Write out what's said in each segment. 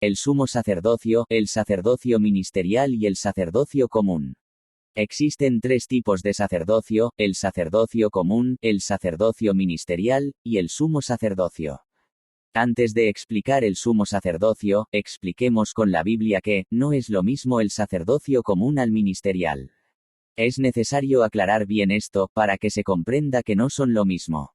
el sumo sacerdocio, el sacerdocio ministerial y el sacerdocio común. Existen tres tipos de sacerdocio: el sacerdocio común, el sacerdocio ministerial, y el sumo sacerdocio. Antes de explicar el sumo sacerdocio, expliquemos con la Biblia que no es lo mismo el sacerdocio común al ministerial. Es necesario aclarar bien esto, para que se comprenda que no son lo mismo.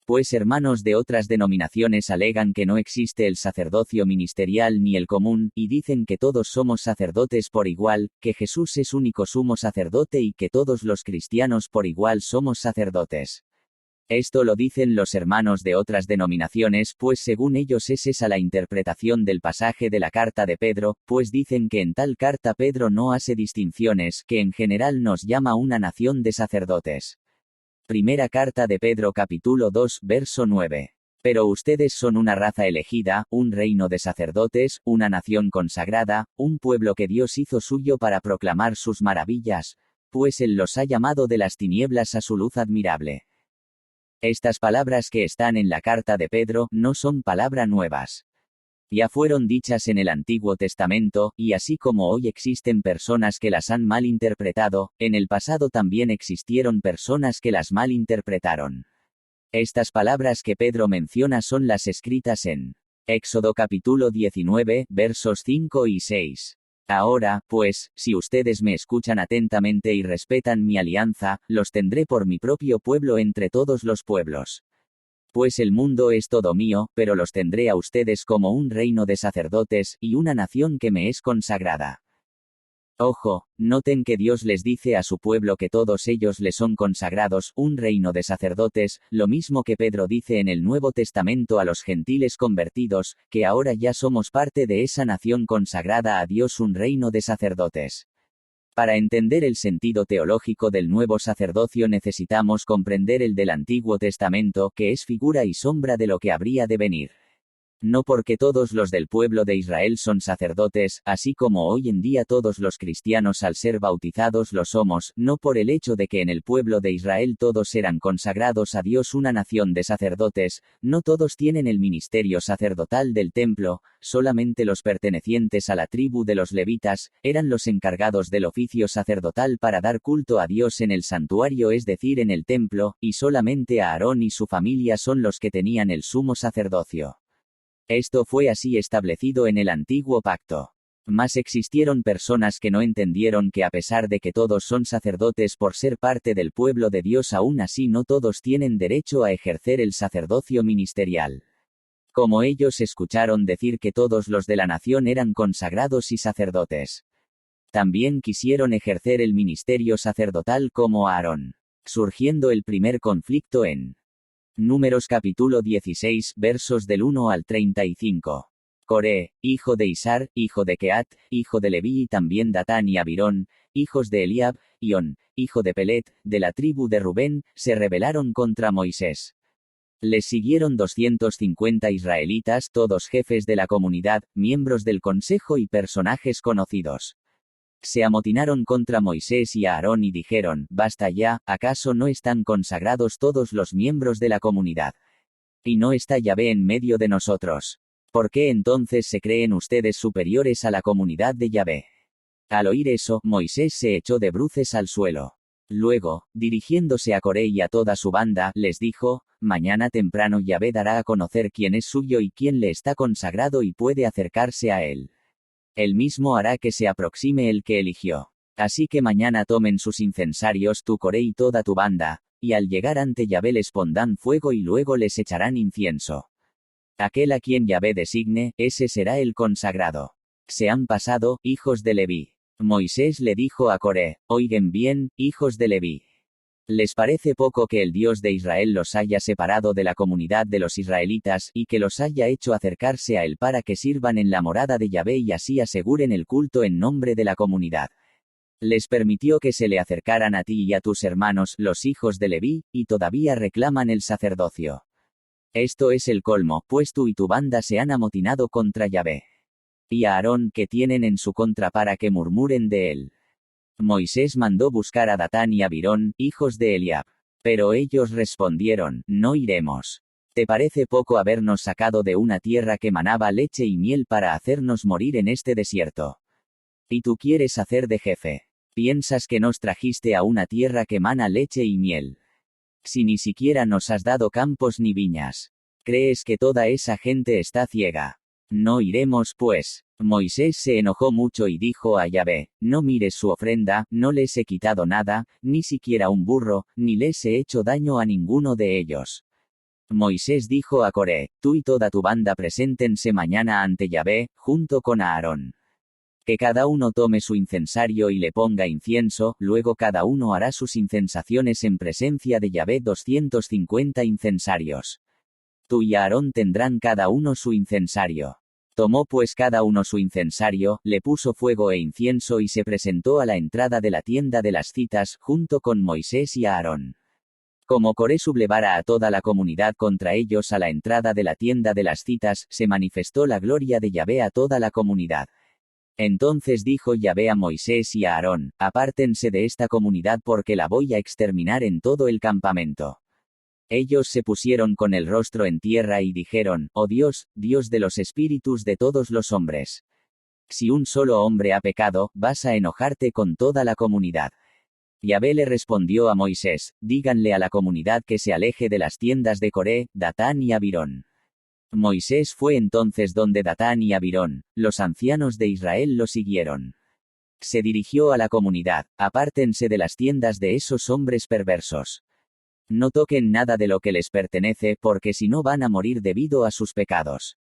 Pues hermanos de otras denominaciones alegan que no existe el sacerdocio ministerial ni el común, y dicen que todos somos sacerdotes por igual, que Jesús es único sumo sacerdote y que todos los cristianos por igual somos sacerdotes. Esto lo dicen los hermanos de otras denominaciones, pues según ellos es esa la interpretación del pasaje de la carta de Pedro, pues dicen que en tal carta Pedro no hace distinciones, que en general nos llama una nación de sacerdotes. Primera carta de Pedro capítulo 2, verso 9. Pero ustedes son una raza elegida, un reino de sacerdotes, una nación consagrada, un pueblo que Dios hizo suyo para proclamar sus maravillas, pues Él los ha llamado de las tinieblas a su luz admirable. Estas palabras que están en la carta de Pedro no son palabras nuevas. Ya fueron dichas en el Antiguo Testamento, y así como hoy existen personas que las han mal interpretado, en el pasado también existieron personas que las mal interpretaron. Estas palabras que Pedro menciona son las escritas en Éxodo capítulo 19, versos 5 y 6. Ahora, pues, si ustedes me escuchan atentamente y respetan mi alianza, los tendré por mi propio pueblo entre todos los pueblos. Pues el mundo es todo mío, pero los tendré a ustedes como un reino de sacerdotes, y una nación que me es consagrada. Ojo, noten que Dios les dice a su pueblo que todos ellos le son consagrados, un reino de sacerdotes, lo mismo que Pedro dice en el Nuevo Testamento a los gentiles convertidos, que ahora ya somos parte de esa nación consagrada a Dios, un reino de sacerdotes. Para entender el sentido teológico del nuevo sacerdocio necesitamos comprender el del Antiguo Testamento, que es figura y sombra de lo que habría de venir. No porque todos los del pueblo de Israel son sacerdotes, así como hoy en día todos los cristianos al ser bautizados lo somos, no por el hecho de que en el pueblo de Israel todos eran consagrados a Dios, una nación de sacerdotes, no todos tienen el ministerio sacerdotal del templo, solamente los pertenecientes a la tribu de los levitas, eran los encargados del oficio sacerdotal para dar culto a Dios en el santuario, es decir en el templo, y solamente Aarón y su familia son los que tenían el sumo sacerdocio. Esto fue así establecido en el antiguo pacto. Mas existieron personas que no entendieron que a pesar de que todos son sacerdotes por ser parte del pueblo de Dios, aún así no todos tienen derecho a ejercer el sacerdocio ministerial. Como ellos escucharon decir que todos los de la nación eran consagrados y sacerdotes, también quisieron ejercer el ministerio sacerdotal como Aarón, surgiendo el primer conflicto en Números capítulo 16, versos del 1 al 35. Coré, hijo de Isar, hijo de Keat, hijo de Leví, y también Datán y Abirón, hijos de Eliab, y On, hijo de Pelet, de la tribu de Rubén, se rebelaron contra Moisés. Les siguieron 250 israelitas, todos jefes de la comunidad, miembros del consejo y personajes conocidos. Se amotinaron contra Moisés y Aarón y dijeron: «Basta ya, ¿acaso no están consagrados todos los miembros de la comunidad? ¿Y no está Yahvé en medio de nosotros? ¿Por qué entonces se creen ustedes superiores a la comunidad de Yahvé?» Al oír eso, Moisés se echó de bruces al suelo. Luego, dirigiéndose a Coré y a toda su banda, les dijo: «Mañana temprano Yahvé dará a conocer quién es suyo y quién le está consagrado y puede acercarse a él. Él mismo hará que se aproxime el que eligió. Así que mañana tomen sus incensarios, tú Coré y toda tu banda, y al llegar ante Yahvé les pondrán fuego y luego les echarán incienso. Aquel a quien Yahvé designe, ese será el consagrado. Se han pasado, hijos de Leví». Moisés le dijo a Coré: «Oigan bien, hijos de Leví. ¿Les parece poco que el Dios de Israel los haya separado de la comunidad de los israelitas, y que los haya hecho acercarse a él para que sirvan en la morada de Yahvé y así aseguren el culto en nombre de la comunidad? Les permitió que se le acercaran a ti y a tus hermanos, los hijos de Leví, y todavía reclaman el sacerdocio. Esto es el colmo, pues tú y tu banda se han amotinado contra Yahvé. Y a Aarón que tienen en su contra para que murmuren de él». Moisés mandó buscar a Datán y Abirón, hijos de Eliab. Pero ellos respondieron: «No iremos. ¿Te parece poco habernos sacado de una tierra que manaba leche y miel para hacernos morir en este desierto? ¿Y tú quieres hacer de jefe? ¿Piensas que nos trajiste a una tierra que mana leche y miel? Si ni siquiera nos has dado campos ni viñas. ¿Crees que toda esa gente está ciega? No iremos pues. Moisés se enojó mucho y dijo a Yahvé, no mires su ofrenda, no les he quitado nada, ni siquiera un burro, ni les he hecho daño a ninguno de ellos. Moisés dijo a Coré, tú y toda tu banda preséntense mañana ante Yahvé, junto con Aarón. Que cada uno tome su incensario y le ponga incienso, luego cada uno hará sus incensaciones en presencia de Yahvé 250 incensarios. Tú y Aarón tendrán cada uno su incensario. Tomó pues cada uno su incensario, le puso fuego e incienso y se presentó a la entrada de la tienda de las citas, junto con Moisés y Aarón. Como Coré sublevara a toda la comunidad contra ellos a la entrada de la tienda de las citas, se manifestó la gloria de Yahvé a toda la comunidad. Entonces dijo Yahvé a Moisés y a Aarón, apártense de esta comunidad porque la voy a exterminar en todo el campamento. Ellos se pusieron con el rostro en tierra y dijeron, oh Dios, Dios de los espíritus de todos los hombres. Si un solo hombre ha pecado, vas a enojarte con toda la comunidad. Yahvé le respondió a Moisés, díganle a la comunidad que se aleje de las tiendas de Coré, Datán y Abirón. Moisés fue entonces donde Datán y Abirón, los ancianos de Israel lo siguieron. Se dirigió a la comunidad, apártense de las tiendas de esos hombres perversos. No toquen nada de lo que les pertenece porque si no van a morir debido a sus pecados.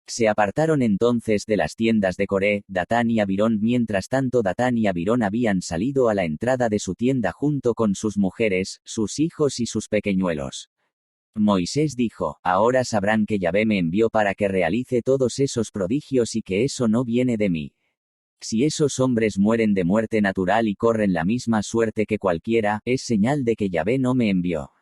Se apartaron entonces de las tiendas de Coré, Datán y Abirón. Mientras tanto Datán y Abirón habían salido a la entrada de su tienda junto con sus mujeres, sus hijos y sus pequeñuelos. Moisés dijo, ahora sabrán que Yahvé me envió para que realice todos esos prodigios y que eso no viene de mí. Si esos hombres mueren de muerte natural y corren la misma suerte que cualquiera, es señal de que Yahvé no me envió.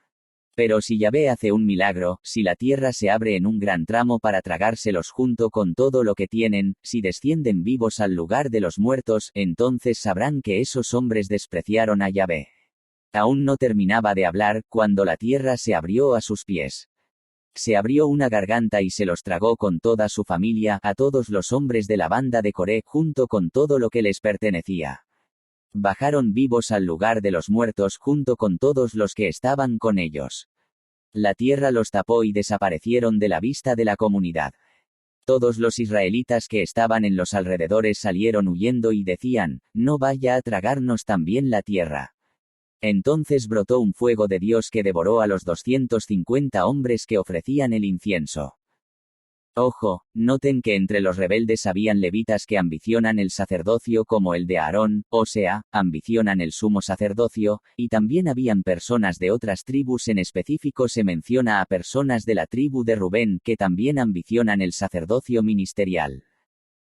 Pero si Yahvé hace un milagro, si la tierra se abre en un gran tramo para tragárselos junto con todo lo que tienen, si descienden vivos al lugar de los muertos, entonces sabrán que esos hombres despreciaron a Yahvé. Aún no terminaba de hablar, cuando la tierra se abrió a sus pies. Se abrió una garganta y se los tragó con toda su familia, a todos los hombres de la banda de Coré, junto con todo lo que les pertenecía. Bajaron vivos al lugar de los muertos junto con todos los que estaban con ellos. La tierra los tapó y desaparecieron de la vista de la comunidad. Todos los israelitas que estaban en los alrededores salieron huyendo y decían, no vaya a tragarnos también la tierra. Entonces brotó un fuego de Dios que devoró a los 250 hombres que ofrecían el incienso. Ojo, noten que entre los rebeldes habían levitas que ambicionan el sacerdocio como el de Aarón, o sea, ambicionan el sumo sacerdocio, y también habían personas de otras tribus. En específico se menciona a personas de la tribu de Rubén que también ambicionan el sacerdocio ministerial.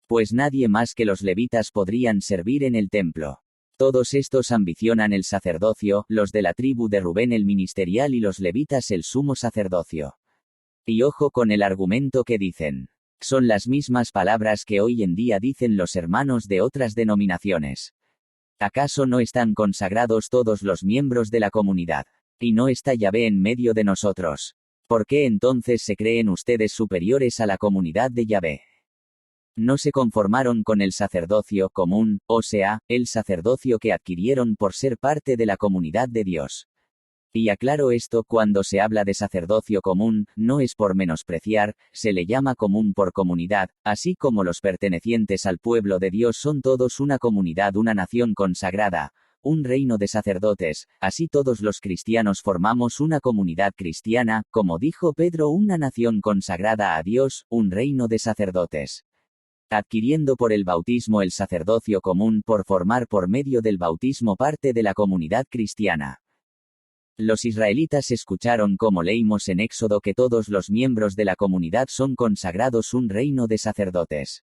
Pues nadie más que los levitas podrían servir en el templo. Todos estos ambicionan el sacerdocio, los de la tribu de Rubén el ministerial y los levitas el sumo sacerdocio. Y ojo con el argumento que dicen. Son las mismas palabras que hoy en día dicen los hermanos de otras denominaciones. ¿Acaso no están consagrados todos los miembros de la comunidad? ¿Y no está Yahvé en medio de nosotros? ¿Por qué entonces se creen ustedes superiores a la comunidad de Yahvé? No se conformaron con el sacerdocio común, o sea, el sacerdocio que adquirieron por ser parte de la comunidad de Dios. Y aclaro esto, cuando se habla de sacerdocio común, no es por menospreciar, se le llama común por comunidad, así como los pertenecientes al pueblo de Dios son todos una comunidad, una nación consagrada, un reino de sacerdotes, así todos los cristianos formamos una comunidad cristiana, como dijo Pedro, una nación consagrada a Dios, un reino de sacerdotes. Adquiriendo por el bautismo el sacerdocio común por formar por medio del bautismo parte de la comunidad cristiana. Los israelitas escucharon como leímos en Éxodo que todos los miembros de la comunidad son consagrados un reino de sacerdotes.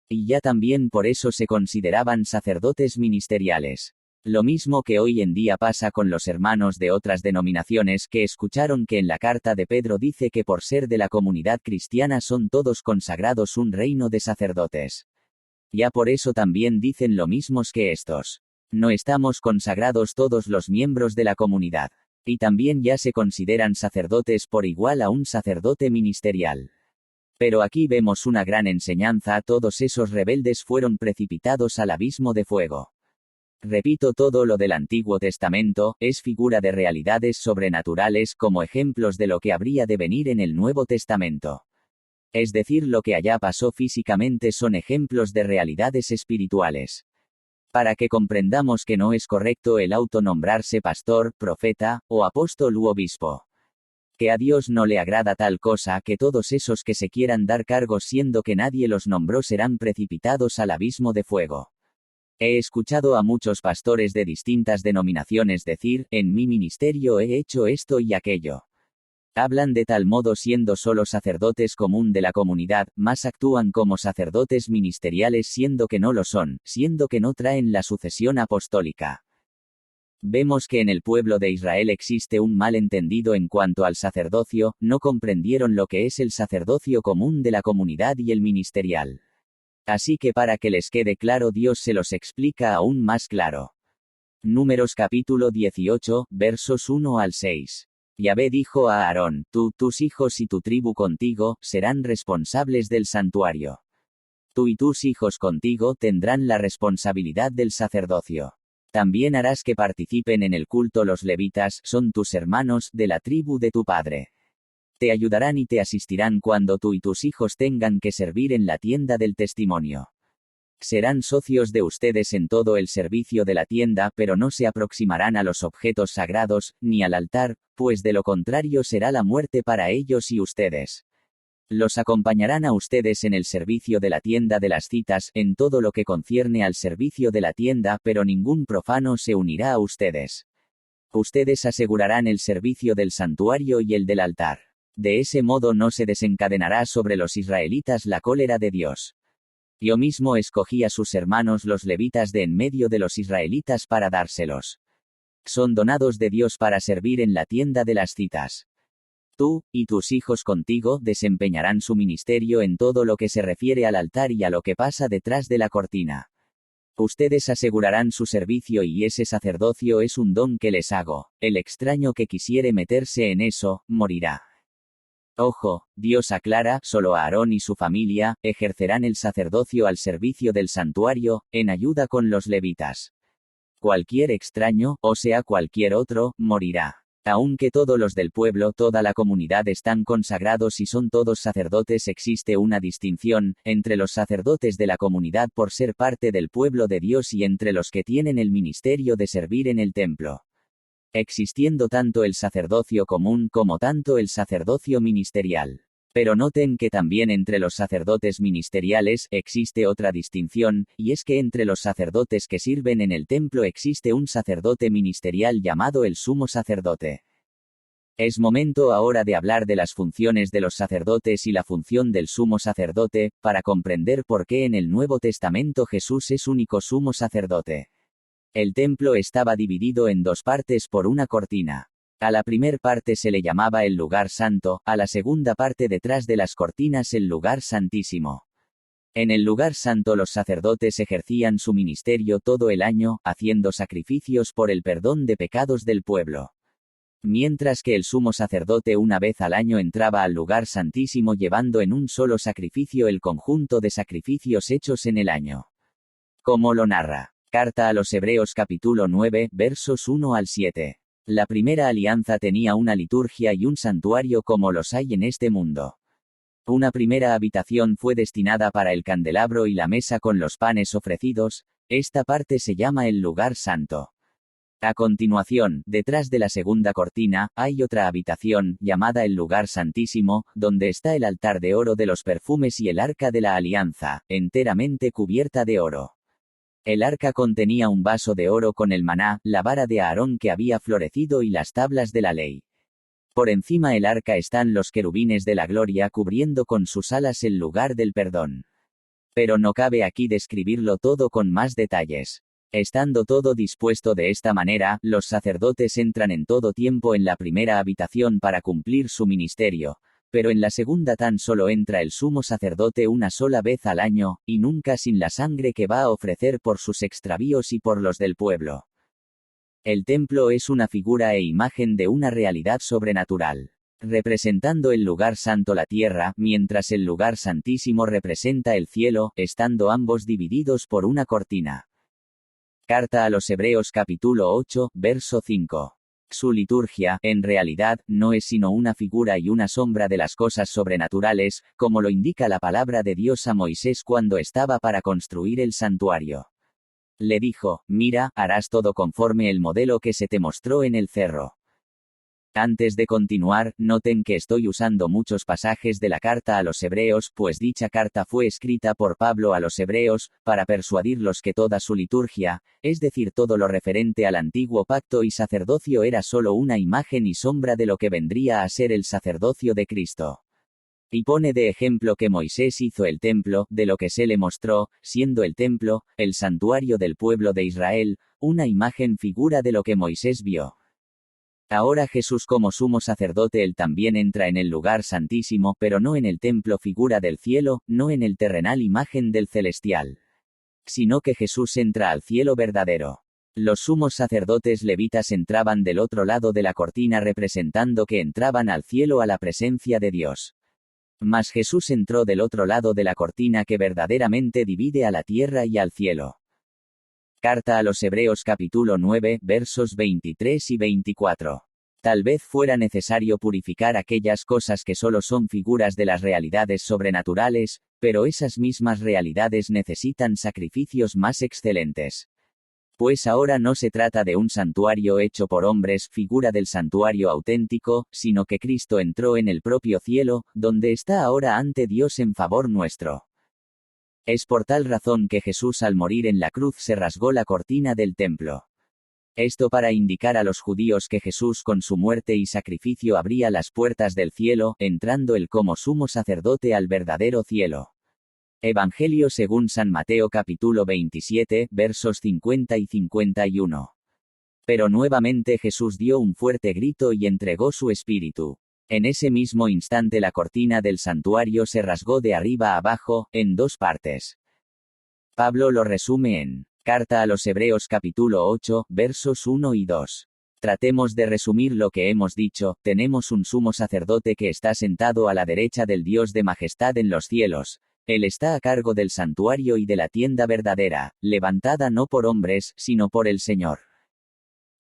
Y ya también por eso se consideraban sacerdotes ministeriales. Lo mismo que hoy en día pasa con los hermanos de otras denominaciones que escucharon que en la carta de Pedro dice que por ser de la comunidad cristiana son todos consagrados un reino de sacerdotes. Ya por eso también dicen lo mismos que estos. No estamos consagrados todos los miembros de la comunidad. Y también ya se consideran sacerdotes por igual a un sacerdote ministerial. Pero aquí vemos una gran enseñanza: todos esos rebeldes fueron precipitados al abismo de fuego. Repito, todo lo del Antiguo Testamento es figura de realidades sobrenaturales como ejemplos de lo que habría de venir en el Nuevo Testamento. Es decir, lo que allá pasó físicamente son ejemplos de realidades espirituales. Para que comprendamos que no es correcto el autonombrarse pastor, profeta, o apóstol u obispo. Que a Dios no le agrada tal cosa, que todos esos que se quieran dar cargos siendo que nadie los nombró serán precipitados al abismo de fuego. He escuchado a muchos pastores de distintas denominaciones decir: en mi ministerio he hecho esto y aquello. Hablan de tal modo siendo solo sacerdotes común de la comunidad, más actúan como sacerdotes ministeriales siendo que no lo son, siendo que no traen la sucesión apostólica. Vemos que en el pueblo de Israel existe un malentendido en cuanto al sacerdocio, no comprendieron lo que es el sacerdocio común de la comunidad y el ministerial. Así que para que les quede claro, Dios se los explica aún más claro. Números capítulo 18, versos 1 al 6. Yahvé dijo a Aarón: tú, tus hijos y tu tribu contigo, serán responsables del santuario. Tú y tus hijos contigo tendrán la responsabilidad del sacerdocio. También harás que participen en el culto los levitas, son tus hermanos, de la tribu de tu padre. Te ayudarán y te asistirán cuando tú y tus hijos tengan que servir en la tienda del testimonio. Serán socios de ustedes en todo el servicio de la tienda, pero no se aproximarán a los objetos sagrados, ni al altar, pues de lo contrario será la muerte para ellos y ustedes. Los acompañarán a ustedes en el servicio de la tienda de las citas, en todo lo que concierne al servicio de la tienda, pero ningún profano se unirá a ustedes. Ustedes asegurarán el servicio del santuario y el del altar. De ese modo no se desencadenará sobre los israelitas la cólera de Dios. Yo mismo escogí a sus hermanos los levitas de en medio de los israelitas para dárselos. Son donados de Dios para servir en la tienda de las citas. Tú, y tus hijos contigo, desempeñarán su ministerio en todo lo que se refiere al altar y a lo que pasa detrás de la cortina. Ustedes asegurarán su servicio y ese sacerdocio es un don que les hago. El extraño que quisiere meterse en eso, morirá. Ojo, Dios aclara, solo Aarón y su familia ejercerán el sacerdocio al servicio del santuario, en ayuda con los levitas. Cualquier extraño, o sea cualquier otro, morirá. Aunque todos los del pueblo, toda la comunidad están consagrados y son todos sacerdotes, existe una distinción entre los sacerdotes de la comunidad por ser parte del pueblo de Dios y entre los que tienen el ministerio de servir en el templo. Existiendo tanto el sacerdocio común como tanto el sacerdocio ministerial. Pero noten que también entre los sacerdotes ministeriales existe otra distinción, y es que entre los sacerdotes que sirven en el templo existe un sacerdote ministerial llamado el sumo sacerdote. Es momento ahora de hablar de las funciones de los sacerdotes y la función del sumo sacerdote, para comprender por qué en el Nuevo Testamento Jesús es único sumo sacerdote. El templo estaba dividido en dos partes por una cortina. A la primer parte se le llamaba el lugar santo, a la segunda parte detrás de las cortinas el lugar santísimo. En el lugar santo los sacerdotes ejercían su ministerio todo el año, haciendo sacrificios por el perdón de pecados del pueblo. Mientras que el sumo sacerdote una vez al año entraba al lugar santísimo llevando en un solo sacrificio el conjunto de sacrificios hechos en el año. Como lo narra Carta a los Hebreos capítulo 9, versos 1 al 7. La primera alianza tenía una liturgia y un santuario como los hay en este mundo. Una primera habitación fue destinada para el candelabro y la mesa con los panes ofrecidos, esta parte se llama el lugar santo. A continuación, detrás de la segunda cortina, hay otra habitación, llamada el lugar santísimo, donde está el altar de oro de los perfumes y el arca de la alianza, enteramente cubierta de oro. El arca contenía un vaso de oro con el maná, la vara de Aarón que había florecido y las tablas de la ley. Por encima del arca están los querubines de la gloria cubriendo con sus alas el lugar del perdón. Pero no cabe aquí describirlo todo con más detalles. Estando todo dispuesto de esta manera, los sacerdotes entran en todo tiempo en la primera habitación para cumplir su ministerio. Pero en la segunda tan solo entra el sumo sacerdote una sola vez al año, y nunca sin la sangre que va a ofrecer por sus extravíos y por los del pueblo. El templo es una figura e imagen de una realidad sobrenatural, representando el lugar santo la tierra, mientras el lugar santísimo representa el cielo, estando ambos divididos por una cortina. Carta a los Hebreos capítulo 8, verso 5. Su liturgia, en realidad, no es sino una figura y una sombra de las cosas sobrenaturales, como lo indica la palabra de Dios a Moisés cuando estaba para construir el santuario. Le dijo: mira, harás todo conforme el modelo que se te mostró en el cerro. Antes de continuar, noten que estoy usando muchos pasajes de la carta a los Hebreos, pues dicha carta fue escrita por Pablo a los Hebreos, para persuadirlos que toda su liturgia, es decir, todo lo referente al antiguo pacto y sacerdocio, era solo una imagen y sombra de lo que vendría a ser el sacerdocio de Cristo. Y pone de ejemplo que Moisés hizo el templo, de lo que se le mostró, siendo el templo, el santuario del pueblo de Israel, una imagen figura de lo que Moisés vio. Ahora Jesús como sumo sacerdote él también entra en el lugar santísimo, pero no en el templo figura del cielo, no en el terrenal imagen del celestial. Sino que Jesús entra al cielo verdadero. Los sumos sacerdotes levitas entraban del otro lado de la cortina representando que entraban al cielo a la presencia de Dios. Mas Jesús entró del otro lado de la cortina que verdaderamente divide a la tierra y al cielo. Carta a los Hebreos capítulo 9, versos 23 y 24. Tal vez fuera necesario purificar aquellas cosas que solo son figuras de las realidades sobrenaturales, pero esas mismas realidades necesitan sacrificios más excelentes. Pues ahora no se trata de un santuario hecho por hombres, figura del santuario auténtico, sino que Cristo entró en el propio cielo, donde está ahora ante Dios en favor nuestro. Es por tal razón que Jesús al morir en la cruz se rasgó la cortina del templo. Esto para indicar a los judíos que Jesús con su muerte y sacrificio abría las puertas del cielo, entrando él como sumo sacerdote al verdadero cielo. Evangelio según San Mateo capítulo 27, versos 50 y 51. Pero nuevamente Jesús dio un fuerte grito y entregó su espíritu. En ese mismo instante la cortina del santuario se rasgó de arriba a abajo, en dos partes. Pablo lo resume en Carta a los Hebreos capítulo 8, versos 1 y 2. Tratemos de resumir lo que hemos dicho: tenemos un sumo sacerdote que está sentado a la derecha del Dios de majestad en los cielos. Él está a cargo del santuario y de la tienda verdadera, levantada no por hombres, sino por el Señor.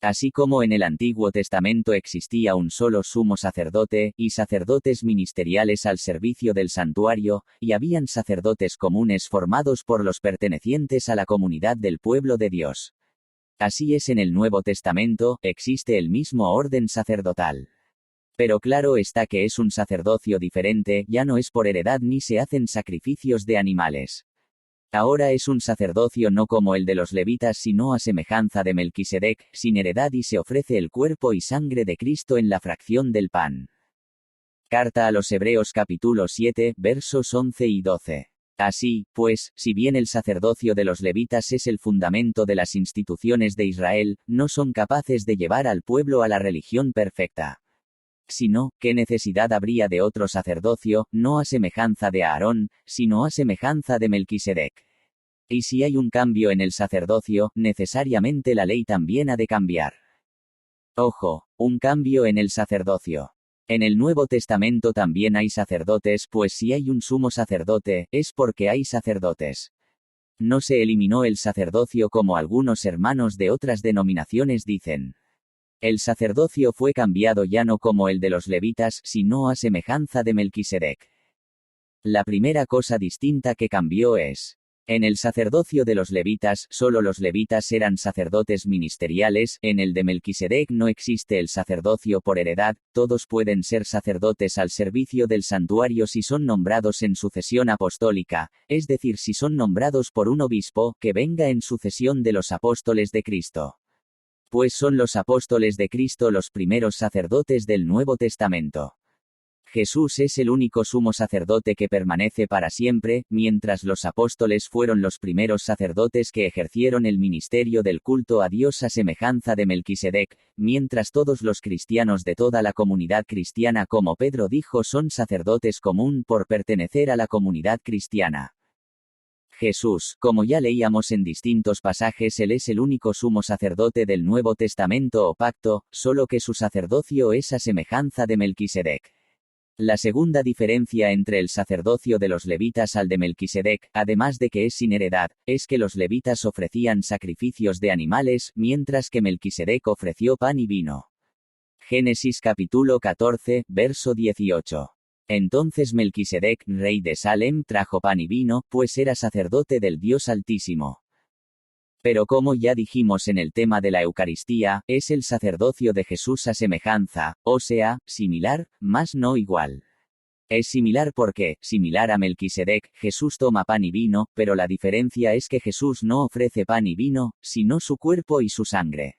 Así como en el Antiguo Testamento existía un solo sumo sacerdote, y sacerdotes ministeriales al servicio del santuario, y habían sacerdotes comunes formados por los pertenecientes a la comunidad del pueblo de Dios. Así es en el Nuevo Testamento, existe el mismo orden sacerdotal. Pero claro está que es un sacerdocio diferente, ya no es por heredad ni se hacen sacrificios de animales. Ahora es un sacerdocio no como el de los levitas sino a semejanza de Melquisedec, sin heredad, y se ofrece el cuerpo y sangre de Cristo en la fracción del pan. Carta a los Hebreos capítulo 7, versos 11 y 12. Así, pues, si bien el sacerdocio de los levitas es el fundamento de las instituciones de Israel, no son capaces de llevar al pueblo a la religión perfecta. Sino, ¿qué necesidad habría de otro sacerdocio, no a semejanza de Aarón, sino a semejanza de Melquisedec? Y si hay un cambio en el sacerdocio, necesariamente la ley también ha de cambiar. Ojo, un cambio en el sacerdocio. En el Nuevo Testamento también hay sacerdotes, pues si hay un sumo sacerdote, es porque hay sacerdotes. No se eliminó el sacerdocio como algunos hermanos de otras denominaciones dicen. El sacerdocio fue cambiado ya no como el de los levitas, sino a semejanza de Melquisedec. La primera cosa distinta que cambió es: en el sacerdocio de los levitas, solo los levitas eran sacerdotes ministeriales, en el de Melquisedec no existe el sacerdocio por heredad, todos pueden ser sacerdotes al servicio del santuario si son nombrados en sucesión apostólica, es decir, si son nombrados por un obispo, que venga en sucesión de los apóstoles de Cristo. Pues son los apóstoles de Cristo los primeros sacerdotes del Nuevo Testamento. Jesús es el único sumo sacerdote que permanece para siempre, mientras los apóstoles fueron los primeros sacerdotes que ejercieron el ministerio del culto a Dios a semejanza de Melquisedec, mientras todos los cristianos de toda la comunidad cristiana, como Pedro dijo, son sacerdotes común por pertenecer a la comunidad cristiana. Jesús, como ya leíamos en distintos pasajes, él es el único sumo sacerdote del Nuevo Testamento o pacto, solo que su sacerdocio es a semejanza de Melquisedec. La segunda diferencia entre el sacerdocio de los levitas al de Melquisedec, además de que es sin heredad, es que los levitas ofrecían sacrificios de animales, mientras que Melquisedec ofreció pan y vino. Génesis capítulo 14, verso 18. Entonces Melquisedec, rey de Salem, trajo pan y vino, pues era sacerdote del Dios Altísimo. Pero como ya dijimos en el tema de la Eucaristía, es el sacerdocio de Jesús a semejanza, o sea, similar, mas no igual. Es similar porque, similar a Melquisedec, Jesús toma pan y vino, pero la diferencia es que Jesús no ofrece pan y vino, sino su cuerpo y su sangre.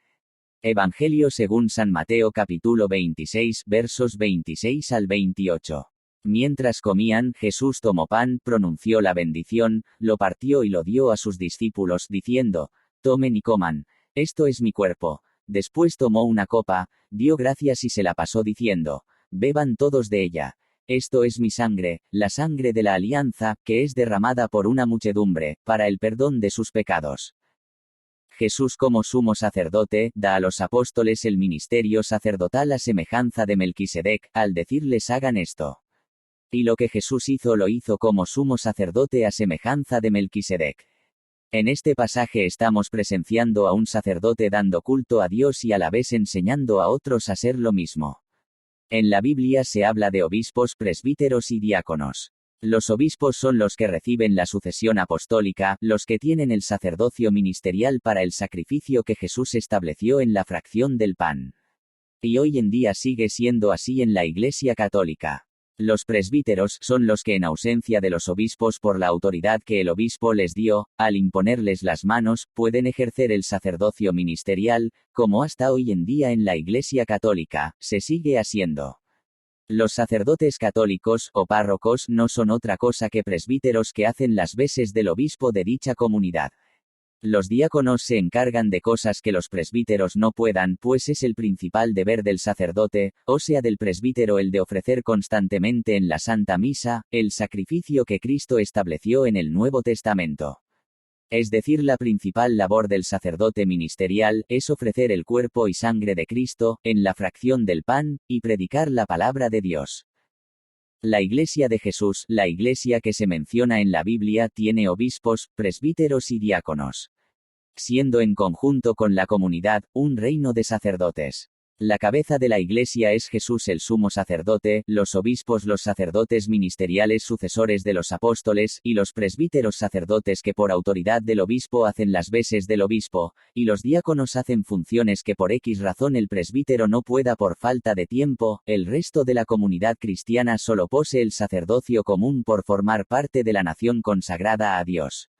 Evangelio según San Mateo capítulo 26, versos 26 al 28. Mientras comían, Jesús tomó pan, pronunció la bendición, lo partió y lo dio a sus discípulos, diciendo: «Tomen y coman, esto es mi cuerpo». Después tomó una copa, dio gracias y se la pasó diciendo: «Beban todos de ella. Esto es mi sangre, la sangre de la alianza, que es derramada por una muchedumbre, para el perdón de sus pecados». Jesús como sumo sacerdote, da a los apóstoles el ministerio sacerdotal a semejanza de Melquisedec, al decirles hagan esto. Y lo que Jesús hizo lo hizo como sumo sacerdote a semejanza de Melquisedec. En este pasaje estamos presenciando a un sacerdote dando culto a Dios y a la vez enseñando a otros a hacer lo mismo. En la Biblia se habla de obispos, presbíteros y diáconos. Los obispos son los que reciben la sucesión apostólica, los que tienen el sacerdocio ministerial para el sacrificio que Jesús estableció en la fracción del pan. Y hoy en día sigue siendo así en la Iglesia Católica. Los presbíteros son los que en ausencia de los obispos por la autoridad que el obispo les dio, al imponerles las manos, pueden ejercer el sacerdocio ministerial, como hasta hoy en día en la Iglesia Católica, se sigue haciendo. Los sacerdotes católicos, o párrocos, no son otra cosa que presbíteros que hacen las veces del obispo de dicha comunidad. Los diáconos se encargan de cosas que los presbíteros no puedan, pues es el principal deber del sacerdote, o sea del presbítero, el de ofrecer constantemente en la Santa Misa, el sacrificio que Cristo estableció en el Nuevo Testamento. Es decir, la principal labor del sacerdote ministerial es ofrecer el cuerpo y sangre de Cristo, en la fracción del pan, y predicar la palabra de Dios. La Iglesia de Jesús, la Iglesia que se menciona en la Biblia, tiene obispos, presbíteros y diáconos, siendo en conjunto con la comunidad, un reino de sacerdotes. La cabeza de la Iglesia es Jesús el sumo sacerdote, los obispos los sacerdotes ministeriales sucesores de los apóstoles, y los presbíteros sacerdotes que por autoridad del obispo hacen las veces del obispo, y los diáconos hacen funciones que por X razón el presbítero no pueda por falta de tiempo. El resto de la comunidad cristiana solo posee el sacerdocio común por formar parte de la nación consagrada a Dios.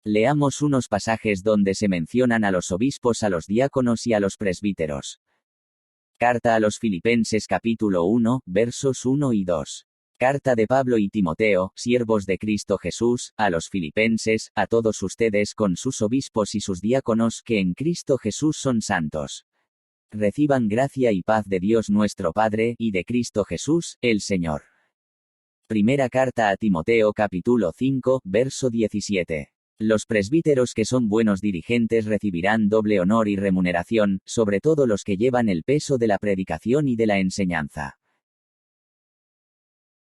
Leamos unos pasajes donde se mencionan a los obispos, a los diáconos y a los presbíteros. Carta a los Filipenses capítulo 1, versos 1 y 2. Carta de Pablo y Timoteo, siervos de Cristo Jesús, a los Filipenses, a todos ustedes con sus obispos y sus diáconos que en Cristo Jesús son santos. Reciban gracia y paz de Dios nuestro Padre, y de Cristo Jesús, el Señor. Primera carta a Timoteo capítulo 5, verso 17. Los presbíteros que son buenos dirigentes recibirán doble honor y remuneración, sobre todo los que llevan el peso de la predicación y de la enseñanza.